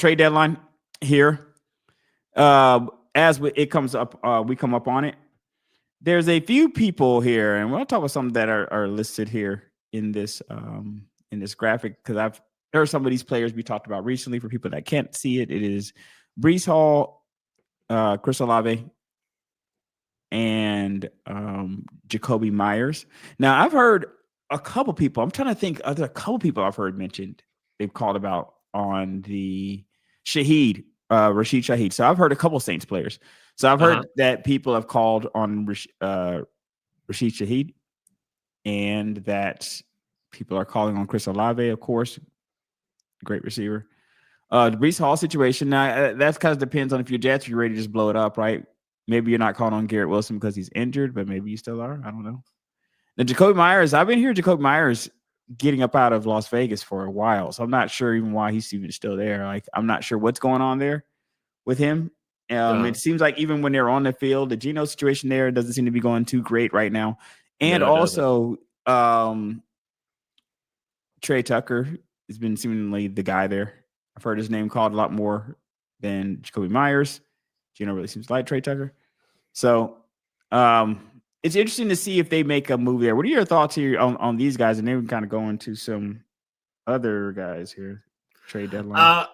trade deadline here. It comes up, we come up on it. There's a few people here, and we'll talk about some that are listed here in this graphic because there are some of these players we talked about recently. For people that can't see it, it is Breece Hall, Chris Olave, and Jakobi Meyers. Now, I've heard a couple people. I'm trying to think. Other a couple people I've heard mentioned. They've called about on the Rashid Shaheed. So I've heard a couple Saints players. So I've heard that people have called on Rashid Shaheed, and that people are calling on Chris Olave, of course, great receiver. The Breece Hall situation. Now that kind of depends on if you're Jets, you're ready to just blow it up, right? Maybe you're not calling on Garrett Wilson because he's injured, but maybe you still are. I don't know. Now, Jakobi Meyers, I've been hearing Jakobi Meyers getting up out of Las Vegas for a while, so I'm not sure even why he's even still there. Like, I'm not sure what's going on there with him. It seems like even when they're on the field, the Geno situation there doesn't seem to be going too great right now. And also, Trey Tucker has been seemingly the guy there. I've heard his name called a lot more than Jakobi Meyers. Geno really seems to like Trey Tucker. So it's interesting to see if they make a move there. What are your thoughts here on these guys? And then we can kind of go into some other guys here. Trade deadline.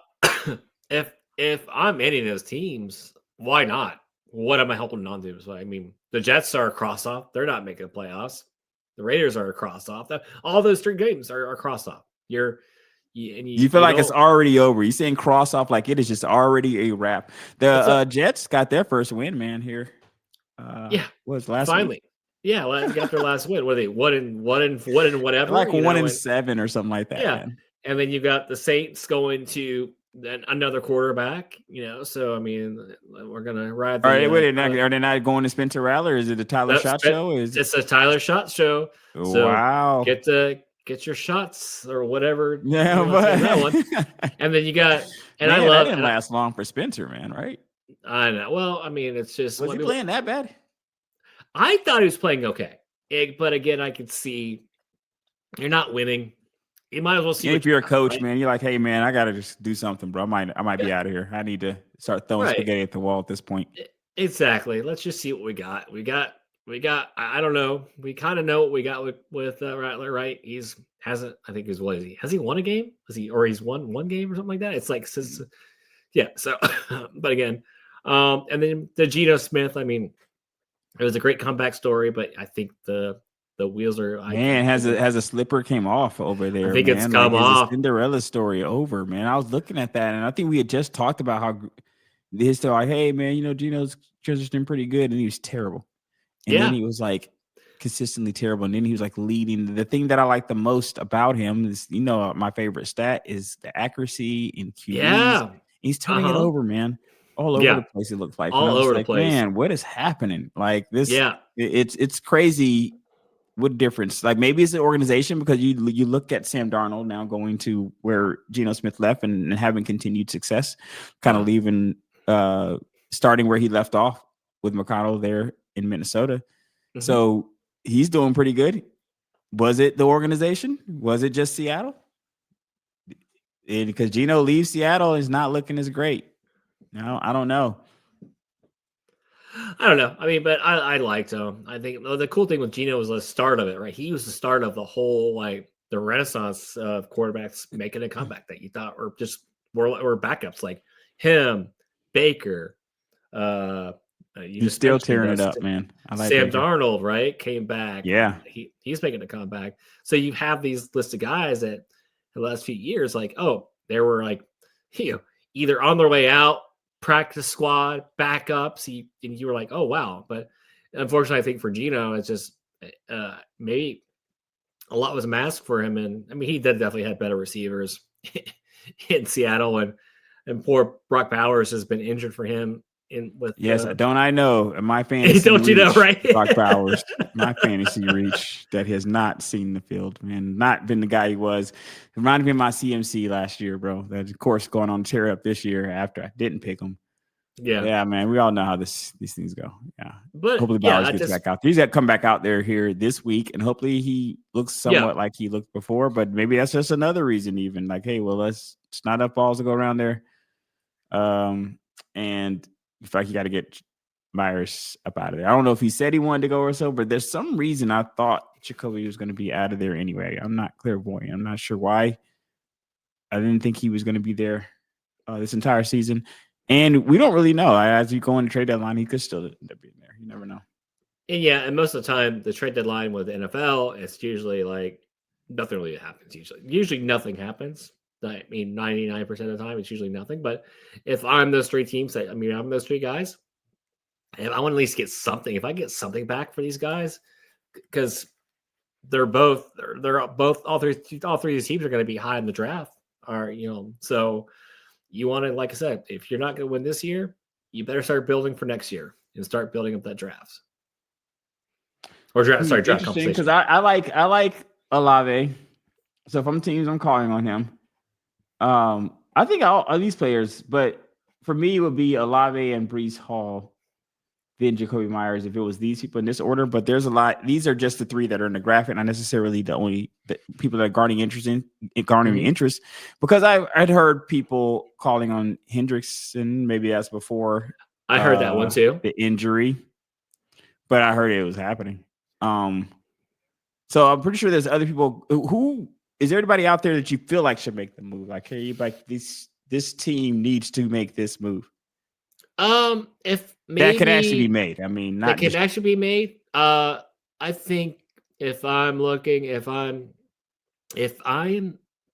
If I'm any of those teams, why not? What am I helping on to? So, I mean, the Jets are a cross-off. They're not making the playoffs. The Raiders are a cross-off. All those 3 games are cross-off. You feel like it's already over. You're saying cross-off like it is just already a wrap. The Jets got their first win, man, here. Was last finally. Week? Yeah, got their last win. What are they? One and whatever. Like 1-7 or something like that. Yeah, man. And then you got the Saints going to then another quarterback. So I mean, we're gonna ride. Are they not going to Spencer Rattler? Is it the Tyler Shot show? It's a Tyler Shot show. So wow. Get your shots or whatever. Yeah, but that one. And then you got and man, I didn't last long for Spencer, man. Right? I know. Well, I mean, it's just was he playing that bad? I thought he was playing okay, but again, I could see you're not winning. You might as well see. If you're a coach, right? Man, you're like, hey, man, I got to just do something, bro. I might be out of here. I need to start throwing spaghetti at the wall at this point. Exactly. Let's just see what we got. We got. I don't know. We kind of know what we got with Rattler, right? I think he's what is he? Has he won a game? He's won one game or something like that? It's like, yeah. So, but again, and then the Geno Smith. I mean, it was a great comeback story, but I think the wheels are. Has a slipper came off over there. I think man. It's come off. Cinderella story over, man. I was looking at that, and I think we had just talked about how his story. Like, hey, man, Geno's transitioning pretty good, and he was terrible. And then he was like consistently terrible, and then he was like leading. The thing that I like the most about him is, my favorite stat is the accuracy in QBs. Yeah, he's turning it over, man. All over the place. It looks like all over the place. Man, what is happening? Like this? Yeah, it's crazy. What difference? Like maybe it's the organization because you look at Sam Darnold now going to where Geno Smith left and having continued success, kind of leaving, starting where he left off with McConnell there in Minnesota. Mm-hmm. So he's doing pretty good. Was it the organization? Was it just Seattle? Because Geno leaves Seattle is not looking as great. No, I don't know. I don't know. I mean, but I liked him. I think the cool thing with Geno was the start of it, right? He was the start of the whole, like, the renaissance of quarterbacks making a comeback that you thought were just were backups, like him, Baker. He's still tearing it up, man. I like Sam Darnold, right? Came back. Yeah. He's making a comeback. So you have these list of guys that the last few years, like, they were like, either on their way out, practice squad, backups. And you were like, oh, wow. But unfortunately, I think for Geno, it's just maybe a lot was masked for him. And I mean, he definitely had better receivers in Seattle. And poor Brock Bowers has been injured for him. Don't I know my fantasy? Don't you know, right? Brock Bowers, my fantasy reach that has not seen the field, man, not been the guy he was. It reminded me of my CMC last year, bro. That of course going on tear up this year after I didn't pick him. Yeah, man. We all know how these things go. Yeah, but hopefully Bowers gets back out there. He's got to come back out there here this week, and hopefully he looks somewhat like he looked before. But maybe that's just another reason, even like, hey, well, it's not enough balls to go around there. And I feel like you got to get Myers up out of there. I don't know if he said he wanted to go or so, but there's some reason I thought Jacoby was going to be out of there anyway. I'm not clairvoyant. I'm not sure why. I didn't think he was going to be there this entire season. And we don't really know. As you go into trade deadline, he could still end up being there. You never know. And yeah, and most of the time, the trade deadline with the NFL, it's usually like nothing really happens. Usually nothing happens. I mean, 99% of the time, it's usually nothing. But if I'm those three teams, I'm those three guys, and I want to at least get something. If I get something back for these guys, because they're both all three of these teams are going to be high in the draft. So you want to, like I said, if you're not going to win this year, you better start building for next year and start building up that draft. Or draft compensation. Because I like Olave. So if I'm teams, I'm calling on him. I think all these players, but for me, it would be Olave and Breece Hall, then Jacoby Myers if it was these people in this order. But there's a lot. These are just the three that are in the graphic, not necessarily the people that are garnering interest. Because I'd heard people calling on Hendrickson. Maybe that's before. I heard that one too. The injury, but I heard it was happening. So I'm pretty sure there's other people who is there anybody out there that you feel like should make the move? Like, hey, this team needs to make this move. If maybe that could actually be made. I mean, that could actually be made. I think if I'm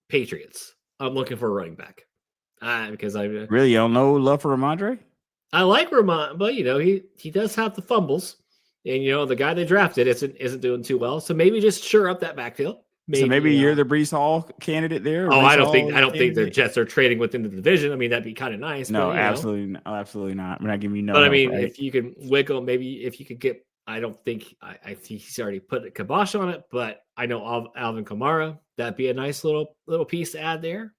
Patriots, I'm looking for a running back. Because I really you don't know love for Ramondre. I like Ramon, but he does have the fumbles. And the guy they drafted isn't doing too well. So maybe just shore up that backfield. Maybe you're the Breece Hall candidate there. I don't think the Jets are trading within the division. I mean, that'd be kind of nice. No, absolutely not. We're not giving you no. But I mean, if you can wiggle, maybe if you could get, I don't think I think he's already put a kibosh on it, but I know Alvin Kamara, that'd be a nice little piece to add there.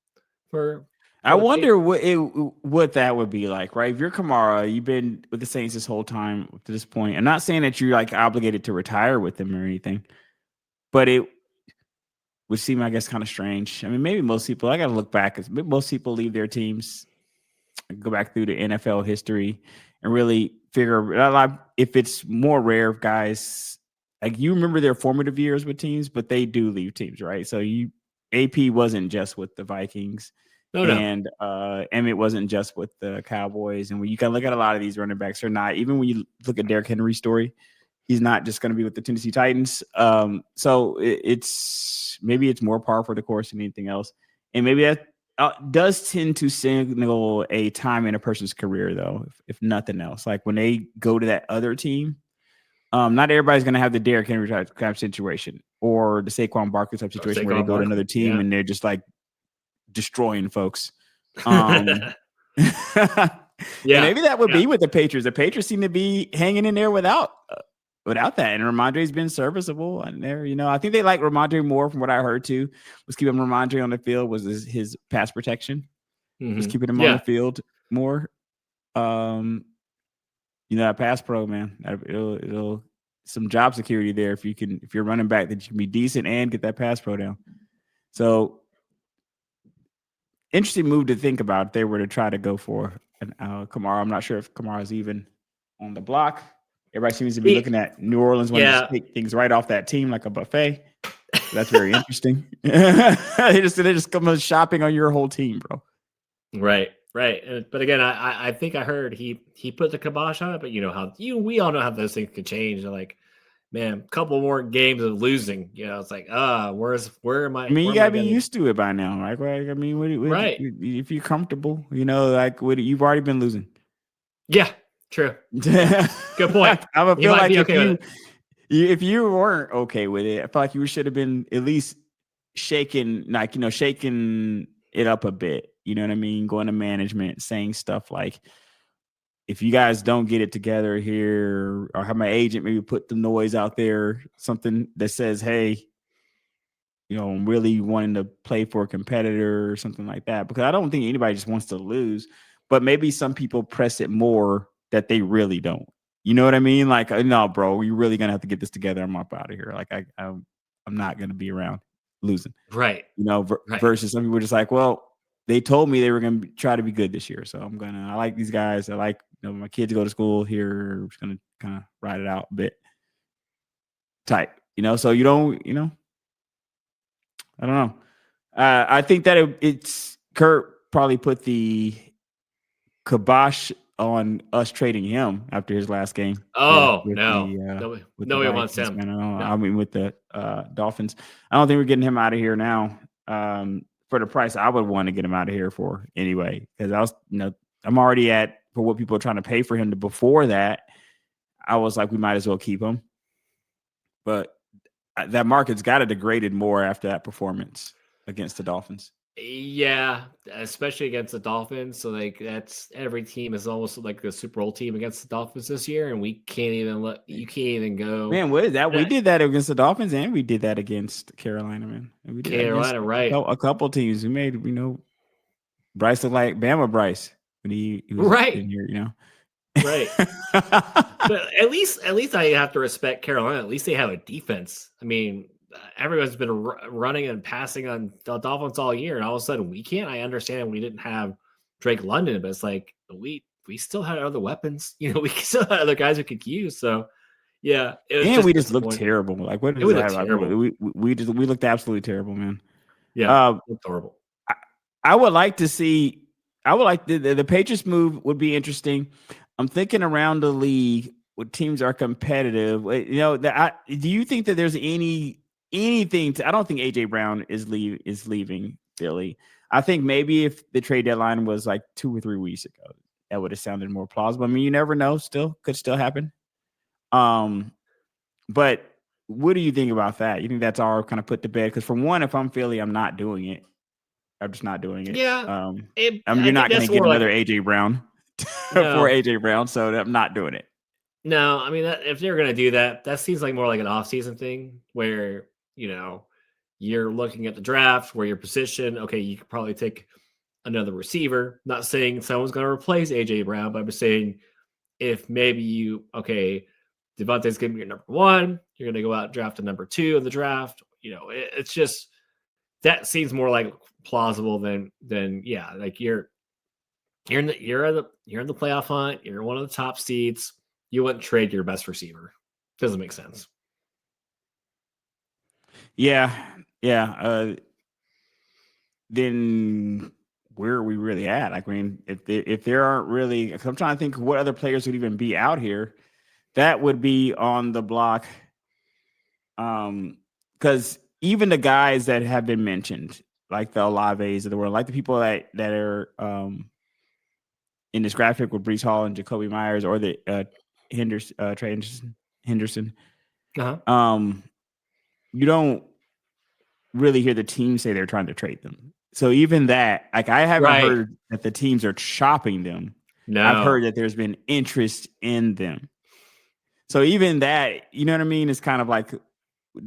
I wonder what that would be like, right? If you're Kamara, you've been with the Saints this whole time to this point. I'm not saying that you're like obligated to retire with them or anything, but it would seem, I guess, kind of strange. I mean, maybe most people, I got to look back, because most people leave their teams, go back through the NFL history and really figure out if it's more rare guys, like you remember their formative years with teams, but they do leave teams, right? So AP wasn't just with the Vikings. No. And Emmett wasn't just with the Cowboys. And when you can look at a lot of these running backs, or not, even when you look at Derrick Henry's story, he's not just going to be with the Tennessee Titans. So maybe it's more par for the course than anything else. And maybe that does tend to signal a time in a person's career, though, if nothing else. Like when they go to that other team, not everybody's going to have the Derrick Henry type of situation or the Saquon Barkley type situation where they go to another team and they're just like destroying folks. Maybe that would be with the Patriots. The Patriots seem to be hanging in there without that. And Ramondre's been serviceable. And I think they like Ramondre more, from what I heard too, was keeping Ramondre on the field was his pass protection. Was keeping him on the field more. That pass pro, man, it'll some job security there if you're running back, that you can be decent and get that pass pro down. So interesting move to think about if they were to try to go for an Kamara. I'm not sure if Kamara's even on the block. Everybody seems to be looking at New Orleans wanting to take things right off that team like a buffet. So that's very interesting. They just come shopping on your whole team, bro. Right. But again, I think I heard he put the kibosh on it, but we all know how those things can change. Like, man, a couple more games of losing, it's like, where am I? I mean, you gotta be used to it by now, right? I mean, right? If you're comfortable, you've already been losing. Yeah, true. Good point. I would feel like if you weren't okay with it, I feel like you should have been at least shaking it up a bit. You know what I mean? Going to management, saying stuff like, if you guys don't get it together here, or have my agent maybe put the noise out there, something that says, hey, I'm really wanting to play for a competitor or something like that. Because I don't think anybody just wants to lose, but maybe some people press it more that they really don't. You know what I mean? Like, no, bro, you're really going to have to get this together. I'm up out of here. Like, I'm not going to be around losing. Right. Versus some people are just like, well, they told me they were going to try to be good this year. So I like these guys. I like, my kids go to school here. I'm just going to kind of ride it out a bit tight, so you don't, I don't know. I think that it's Kurt probably put the kibosh on us trading him after his last game. Oh, with no. Nobody wants him. No. I mean, with the Dolphins. I don't think we're getting him out of here now for the price I would want to get him out of here for anyway. Because I was, I'm already at, for what people are trying to pay for him before that, I was like, we might as well keep him. But that market's got to degraded more after that performance against the Dolphins. Yeah, especially against the Dolphins. So like that's every team is almost like the Super Bowl team against the Dolphins this year, and you can't even go. Man, what is that? We did that against the Dolphins, and we did that against Carolina, man. And we did Carolina, right? A couple teams. We made, Bryce looked like Bama Bryce when he was right in here, Right. But at least I have to respect Carolina. At least they have a defense. I mean, everyone's been running and passing on the Dolphins all year, and all of a sudden we can't. I understand we didn't have Drake London, but it's like we still had other weapons. We still had other guys we could use. So yeah, we just looked terrible. Like what? We looked terrible. We looked absolutely terrible, man. Yeah, looked horrible. I would like to see. I would like the Patriots move would be interesting. I'm thinking around the league where teams are competitive. Do you think that there's anything? I don't think AJ Brown is leaving Philly. I think maybe if the trade deadline was like 2 or 3 weeks ago, that would have sounded more plausible. I mean, you never know. Could still happen. But what do you think about that? You think that's all kind of put to bed? Because for one, if I'm Philly, I'm not doing it. I'm just not doing it. Yeah. You're not going to get another AJ Brown for AJ Brown, so I'm not doing it. No, I mean, if they're going to do that, that seems like more like an off-season thing where, you're looking at the draft where your position, okay, you could probably take another receiver. Not saying someone's going to replace AJ Brown, but I'm just saying if maybe Devontae's going to be your number 1, you're going to go out and draft a number 2 in the draft. It's just that seems more like plausible than like you're in the playoff hunt. You're one of the top seeds. You wouldn't trade your best receiver. Doesn't make sense. Yeah. Then where are we really at? Like, I mean, if there aren't really, I'm trying to think what other players would even be out here that would be on the block. Because even the guys that have been mentioned, like the Olaves of the world, like the people that are in this graphic with Breece Hall and Jacoby Myers, or the Trey Henderson. You don't really hear the team say they're trying to trade them. So even that, like, I haven't heard that the teams are chopping them. No, I've heard that there's been interest in them. So even that, you know what I mean? It's kind of like,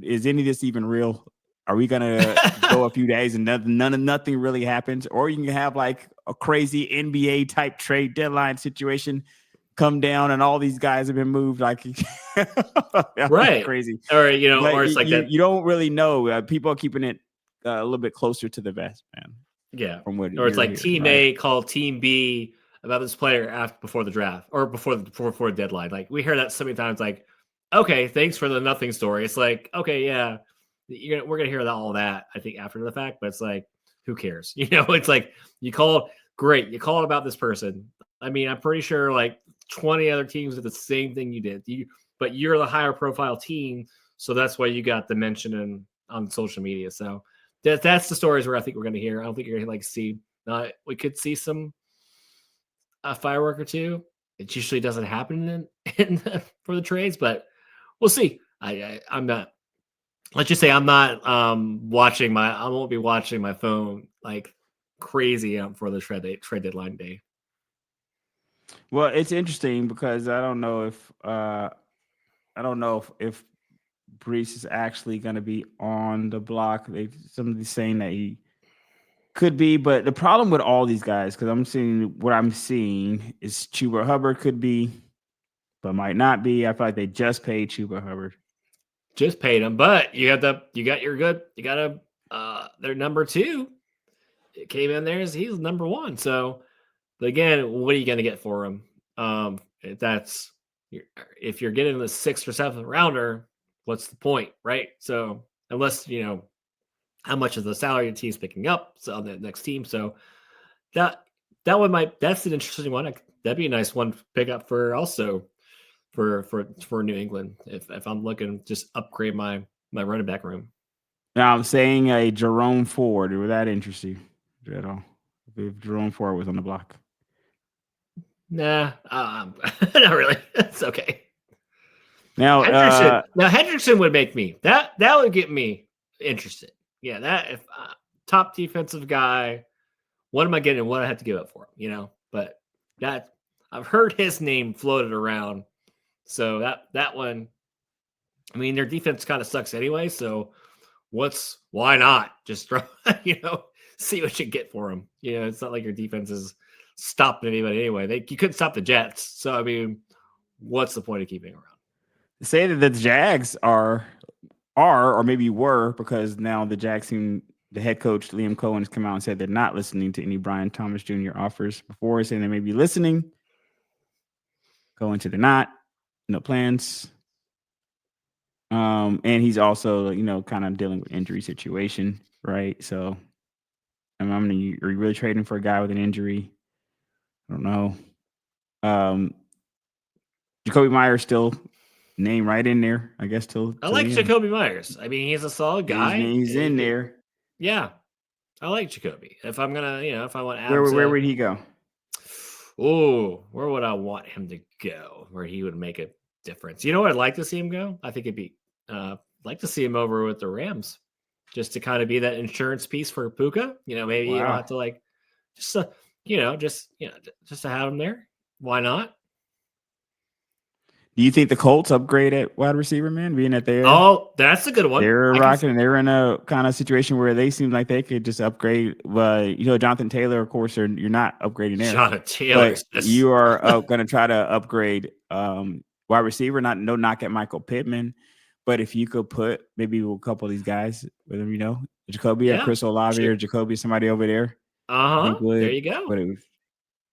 is any of this even real? Are we gonna go a few days and nothing really happens? Or you can have like a crazy NBA type trade deadline situation come down and all these guys have been moved, like right, crazy, or or it's like you don't really know. People are keeping it a little bit closer to the vest, man. Yeah, from what, or it's like Team A called Team B about this player before the draft or before the deadline. Like we hear that so many times. Like, okay, thanks for the nothing story. It's like, okay, yeah, we're gonna hear all that. I think after the fact, but it's like, who cares? It's like you called about this person. I mean, I'm pretty sure like 20 other teams did the same thing you did. But you're the higher profile team, so that's why you got the mention on social media. So that's the stories where I think we're going to hear. I don't think you're going to see. We could see a firework or two. It usually doesn't happen for the trades, but we'll see. I'm not. Let's just say I'm not watching I won't be watching my phone like crazy for the trade deadline day. Well, it's interesting because I don't know if Breece is actually going to be on the block. Somebody's saying that he could be, but the problem with all these guys, because I'm seeing is Chuba Hubbard could be, but might not be. I feel like they just paid Chuba Hubbard. Just paid him, but you got their number 2 came in there as he's number one. So again, what are you going to get for him? If you're getting the 6th or 7th rounder, what's the point, right? So unless how much of the salary the team's picking up on the next team. So that's an interesting one. That'd be a nice one to pick up for New England if I'm looking just upgrade my running back room. Now I'm saying a Jerome Ford. Would that interest you at all? If Jerome Ford was on the block. Nah, not really. It's okay. Now Hendrickson would make me that would get me interested. Yeah, that if top defensive guy, what am I getting? What I have to give up for him? But that I've heard his name floated around, so that one. I mean, their defense kind of sucks anyway. So why not just throw? See what you get for him. It's not like your defense is stopping anybody anyway. You couldn't stop the Jets. So I mean, what's the point of keeping around? Say that the Jags are or maybe were, because now the Jags team, the head coach Liam Cohen has come out and said they're not listening to any Brian Thomas Jr. offers. Before saying they may be listening, going to they're not, no plans. And he's also kind of dealing with injury situation, right? So are you really trading for a guy with an injury? I don't know. Jakobi Meyers still name right in there, I guess. I like Jakobi Meyers. I mean, he's a solid guy. He's in there. Yeah, I like Jakobi. If I'm gonna, if I want, where would he go? Oh, where would I want him to go? Where he would make a difference? You know where I'd like to see him go? I think it'd be like to see him over with the Rams, just to kind of be that insurance piece for Puka. Maybe you don't have to just to have him there. Why not? Do you think the Colts upgrade at wide receiver, man? Being that that's a good one. They're rocking. They're in a kind of situation where they seem like they could just upgrade. But Jonathan Taylor, of course, you're not upgrading there. Jonathan Taylor, you are going to try to upgrade wide receiver. No knock at Michael Pittman, but if you could put maybe a couple of these guys, whether Jakobi or Chris Olave or Jakobi, somebody over there. There you go.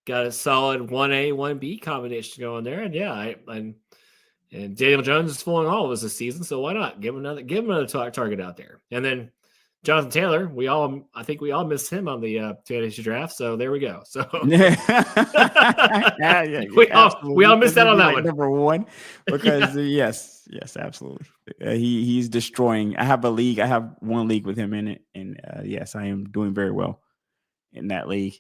Got a solid 1A, 1B combination going there, and and Daniel Jones is fooling all of us this season, so why not give him another target out there? And then Jonathan Taylor, I think we all missed him on the fantasy draft, so there we go. So we all missed out on that one. Number one, because yes, absolutely. He's destroying. I have a league. I have one league with him in it, and yes, I am doing very well in that league.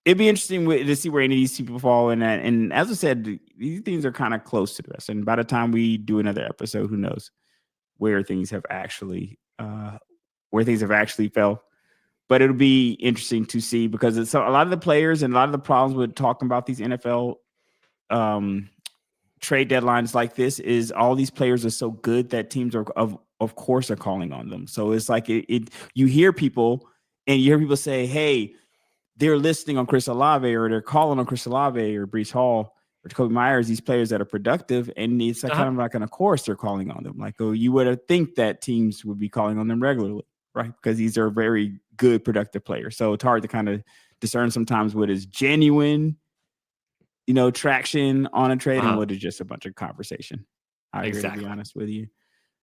It'd be interesting to see where any of these people fall in that. And as I said, these things are kind of close to us. And by the time we do another episode, who knows where things have actually fell. But it'll be interesting to see, because it's a lot of the players and a lot of the problems with talking about these NFL trade deadlines like this is all these players are so good that teams are of course are calling on them. So it's like you hear people say, hey, they're listening on Chris Olave, or they're calling on Chris Olave or Breece Hall or Jakobi Meyers, these players that are productive. And it's kind of like, of course they're calling on them. Like, you would think that teams would be calling on them regularly, right? Because these are very good, productive players. So it's hard to kind of discern sometimes what is genuine, traction on a trade and what is just a bunch of conversation. To be honest with you.